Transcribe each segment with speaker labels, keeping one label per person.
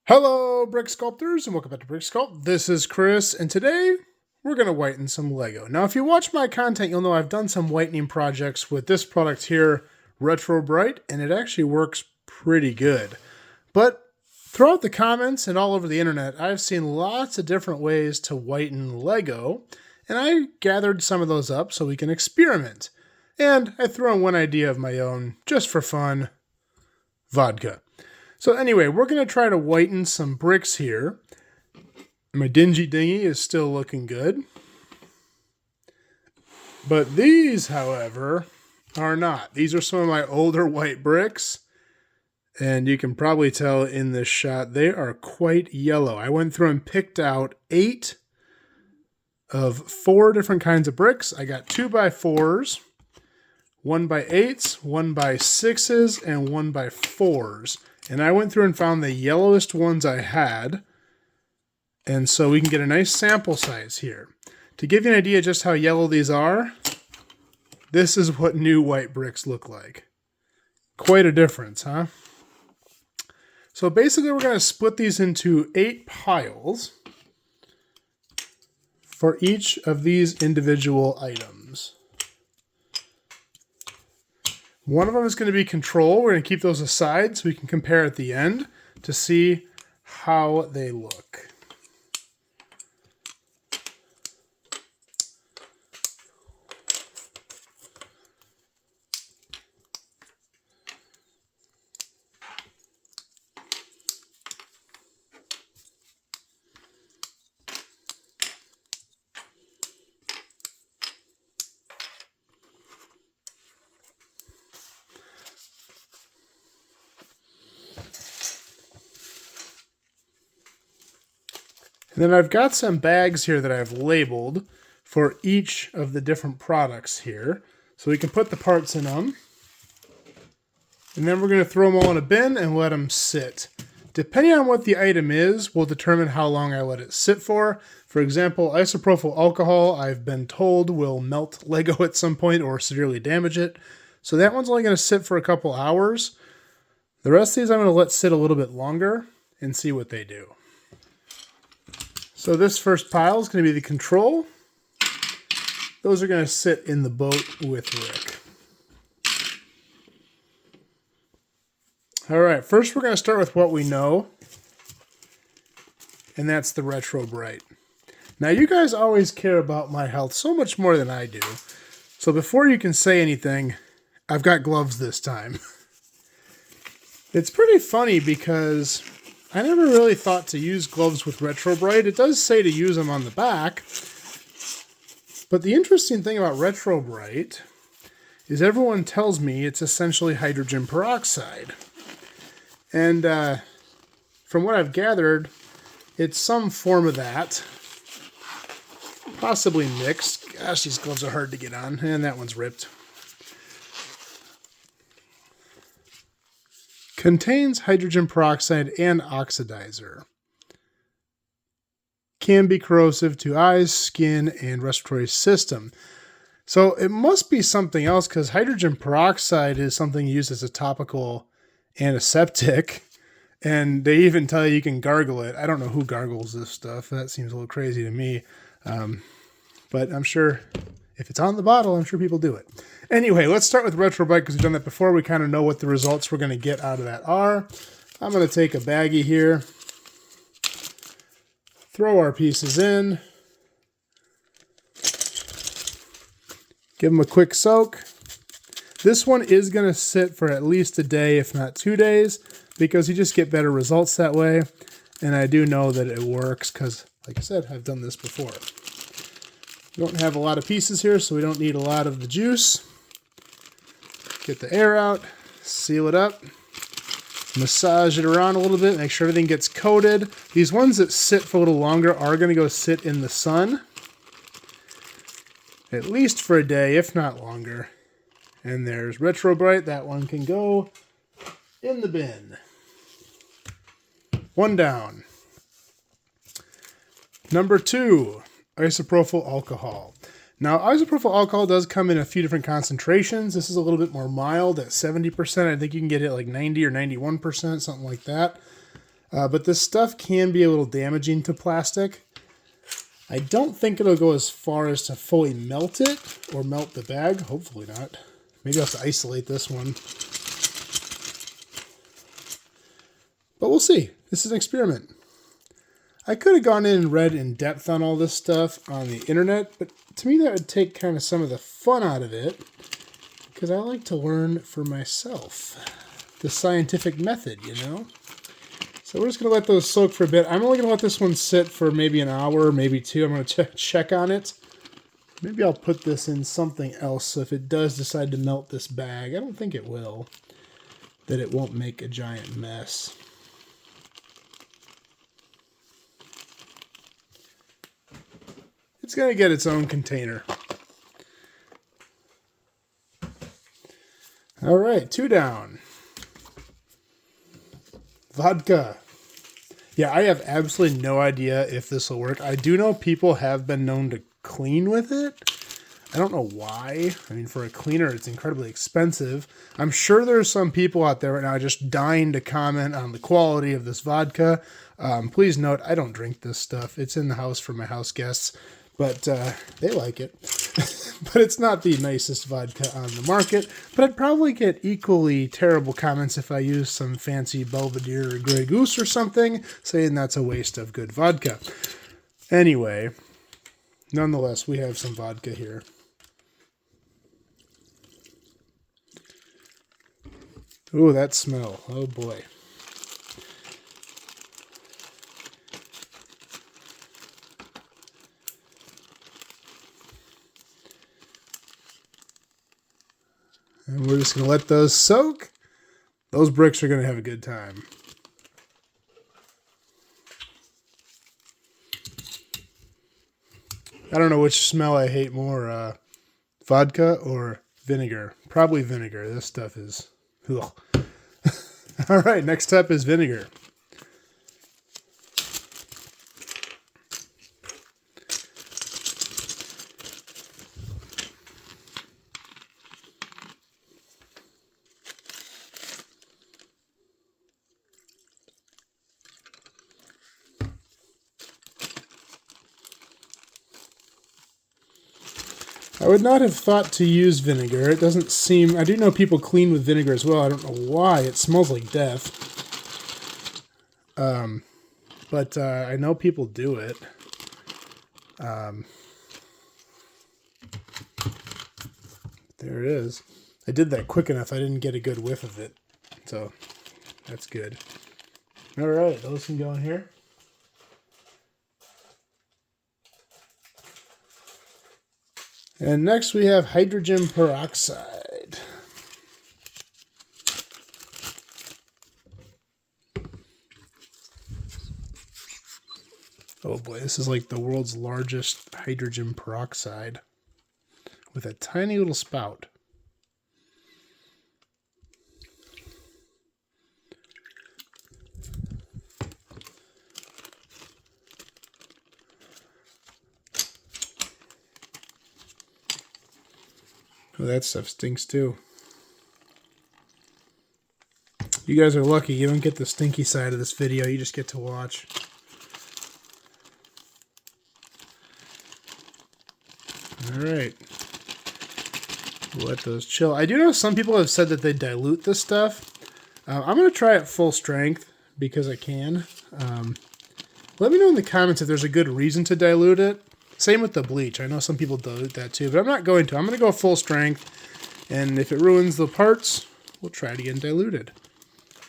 Speaker 1: Hello, Brick Sculptors, and welcome back to Brick Sculpt. This is Chris, and today we're going to whiten some Lego. Now, if you watch my content, you'll know I've done some whitening projects with this product here, Retro Bright, and it actually works pretty good. But throughout the comments and all over the internet, I've seen lots of different ways to whiten Lego, and I gathered some of those up so we can experiment. And I threw in one idea of my own, just for fun: vodka. So anyway, we're going to try to whiten some bricks here. My dingy dinghy is still looking good. But these, however, are not. These are some of my older white bricks. And you can probably tell in this shot, they are quite yellow. I went through and picked out 8 of 4 different kinds of bricks. I got 2x4s, 1x8s, 1x6s, and 1x4s. And I went through and found the yellowest ones I had. And so we can get a nice sample size here. To give you an idea just how yellow these are, this is what new white bricks look like. Quite a difference, huh? So basically we're going to split these into 8 piles for each of these individual items. One of them is going to be control. We're going to keep those aside so we can compare at the end to see how they look. And then I've got some bags here that I've labeled for each of the different products here. So we can put the parts in them. And then we're going to throw them all in a bin and let them sit. Depending on what the item is, will determine how long I let it sit for. For example, isopropyl alcohol, I've been told, will melt Lego at some point or severely damage it. So that one's only going to sit for a couple hours. The rest of these I'm going to let sit a little bit longer and see what they do. So this first pile is going to be the control. Those are going to sit in the boat with Rick. All right, first we're going to start with what we know, and that's the Retro Bright. Now you guys always care about my health so much more than I do. So before you can say anything, I've got gloves this time. It's pretty funny because I never really thought to use gloves with Retro Bright. It does say to use them on the back. But the interesting thing about Retro Bright is everyone tells me it's essentially hydrogen peroxide. And from what I've gathered, it's some form of that. Possibly mixed. Gosh, these gloves are hard to get on. And that one's ripped. Contains hydrogen peroxide and oxidizer. Can be corrosive to eyes, skin, and respiratory system. So it must be something else because hydrogen peroxide is something used as a topical antiseptic. And they even tell you can gargle it. I don't know who gargles this stuff. That seems a little crazy to me. But I'm sure if it's on the bottle, I'm sure people do it. Anyway, let's start with Retro Bright because we've done that before. We kind of know what the results we're going to get out of that are. I'm going to take a baggie here, throw our pieces in, give them a quick soak. This one is going to sit for at least a day, if not 2 days, because you just get better results that way. And I do know that it works because, like I said, I've done this before. We don't have a lot of pieces here, so we don't need a lot of the juice. Get the air out, seal it up, massage it around a little bit, make sure everything gets coated. These ones that sit for a little longer are going to go sit in the sun, at least for a day, if not longer. And there's Retro Bright. That one can go in the bin. One down. Number 2. Isopropyl alcohol. Now, isopropyl alcohol does come in a few different concentrations. This is a little bit more mild at 70%. I think you can get it like 90 or 91%, something like that. But this stuff can be a little damaging to plastic. I don't think it'll go as far as to fully melt it or melt the bag. Hopefully not. Maybe I'll have to isolate this one. But we'll see. This is an experiment. I could have gone in and read in depth on all this stuff on the internet, but to me that would take kind of some of the fun out of it, because I like to learn for myself. The scientific method, you know? So we're just going to let those soak for a bit. I'm only going to let this one sit for maybe an hour, maybe two. I'm going to check on it. Maybe I'll put this in something else, so if it does decide to melt this bag, I don't think it will, that it won't make a giant mess. It's going to get its own container. All right, 2 down. Vodka. Yeah, I have absolutely no idea if this will work. I do know people have been known to clean with it. I don't know why. I mean, for a cleaner, it's incredibly expensive. I'm sure there's some people out there right now just dying to comment on the quality of this vodka. Please note, I don't drink this stuff. It's in the house for my house guests, but they like it. But it's not the nicest vodka on the market. But I'd probably get equally terrible comments if I used some fancy Belvedere or Grey Goose or something, saying that's a waste of good vodka. Anyway, nonetheless, we have some vodka here. Ooh, that smell. Oh boy. And we're just going to let those soak. Those bricks are going to have a good time. I don't know which smell I hate more, vodka or vinegar. Probably vinegar. This stuff is... Ugh. All right, next up is vinegar. I would not have thought to use vinegar. It doesn't seem... I do know people clean with vinegar as well. I don't know why. It smells like death. But I know people do it. There it is. I did that quick enough. I didn't get a good whiff of it. So that's good. All right, those can go in here. And next we have hydrogen peroxide. Oh boy, this is like the world's largest hydrogen peroxide with a tiny little spout. Oh, that stuff stinks too. You guys are lucky. You don't get the stinky side of this video. You just get to watch. All right. Let those chill. I do know some people have said that they dilute this stuff. I'm going to try it full strength because I can. Let me know in the comments if there's a good reason to dilute it. Same with the bleach. I know some people dilute that too, but I'm not going to. I'm going to go full strength, and if it ruins the parts, we'll try it again diluted.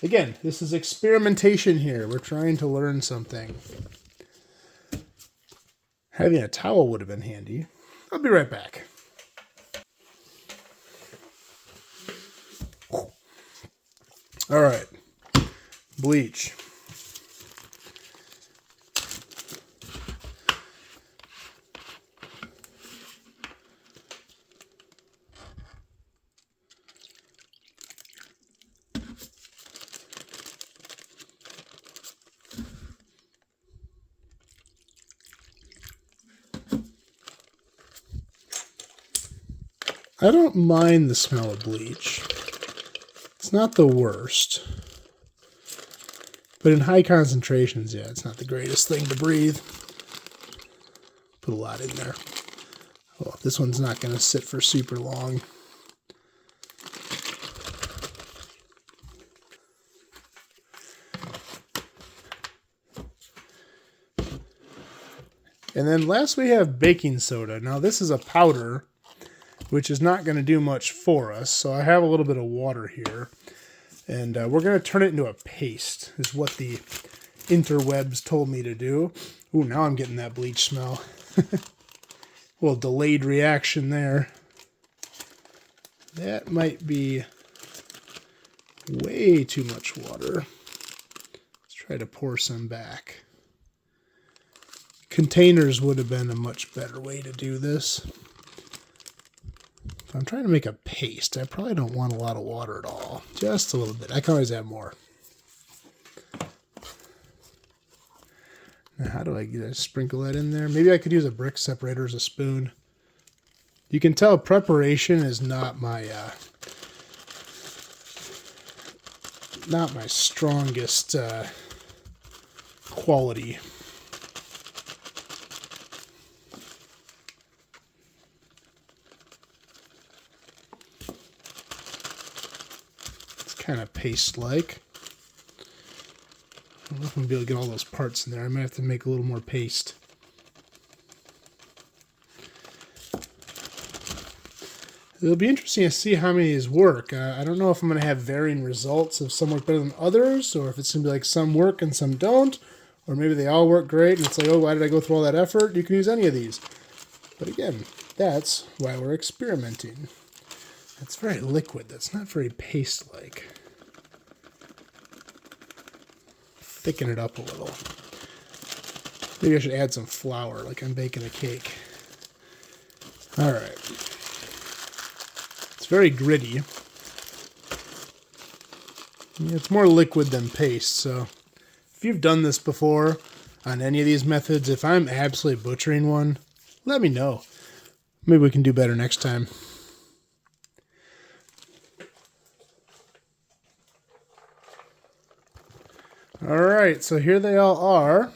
Speaker 1: Again, this is experimentation here. We're trying to learn something. Having a towel would have been handy. I'll be right back. All right. Bleach. I don't mind the smell of bleach. It's not the worst. But in high concentrations, yeah, it's not the greatest thing to breathe. Put a lot in there. Well, this one's not going to sit for super long. And then last we have baking soda. Now this is a powder, which is not going to do much for us. So I have a little bit of water here. And we're going to turn it into a paste, is what the interwebs told me to do. Ooh, now I'm getting that bleach smell. A little delayed reaction there. That might be way too much water. Let's try to pour some back. Containers would have been a much better way to do this. If I'm trying to make a paste, I probably don't want a lot of water at all. Just a little bit. I can always add more. Now, how do I sprinkle that in there? Maybe I could use a brick separator as a spoon. You can tell preparation is not my strongest quality. It's kind of paste-like. I don't know if I'm going to be able to get all those parts in there. I might have to make a little more paste. It'll be interesting to see how many of these work. I don't know if I'm going to have varying results, if some work better than others, or if it's going to be like some work and some don't, or maybe they all work great, and it's like, oh, why did I go through all that effort? You can use any of these. But again, that's why we're experimenting. That's very liquid. That's not very paste-like. Thicken it up a little. Maybe I should add some flour, like I'm baking a cake. All right. It's very gritty. It's more liquid than paste, so if you've done this before on any of these methods, if I'm absolutely butchering one, let me know. Maybe we can do better next time. All right, so here they all are.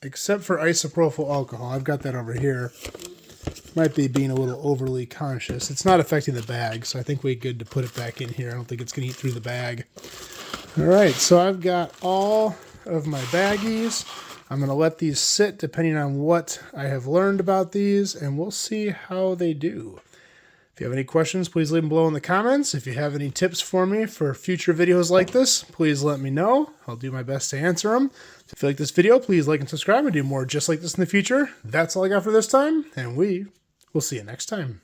Speaker 1: Except for isopropyl alcohol. I've got that over here. Might be being a little overly conscious. It's not affecting the bag, so I think we're good to put it back in here. I don't think it's going to eat through the bag. All right, so I've got all of my baggies. I'm going to let these sit depending on what I have learned about these, and we'll see how they do. If you have any questions, please leave them below in the comments. If you have any tips for me for future videos like this, please let me know. I'll do my best to answer them. If you like this video, please like and subscribe and do more just like this in the future. That's all I got for this time, and we will see you next time.